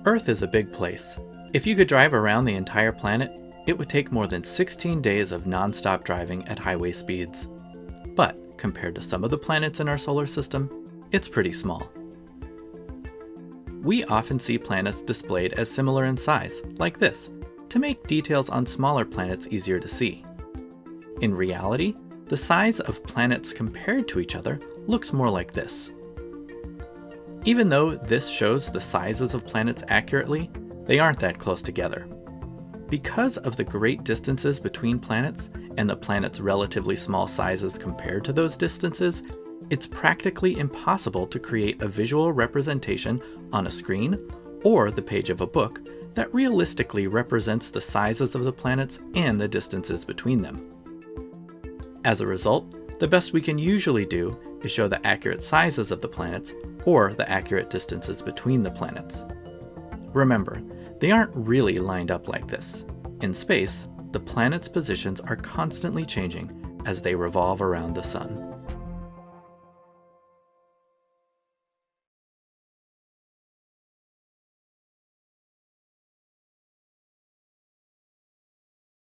Earth is a big place. If you could drive around the entire planet, it would take more than 16 days of non-stop driving at highway speeds. But compared to some of the planets in our solar system, it's pretty small. We often see planets displayed as similar in size, like this, to make details on smaller planets easier to see. In reality, the size of planets compared to each other looks more like this. Even though this shows the sizes of planets accurately, they aren't that close together. Because of the great distances between planets and the planet's relatively small sizes compared to those distances, it's practically impossible to create a visual representation on a screen or the page of a book that realistically represents the sizes of the planets and the distances between them. As a result, the best we can usually do is show the accurate sizes of the planets or the accurate distances between the planets. Remember, they aren't really lined up like this. In space, the planets' positions are constantly changing as they revolve around the sun.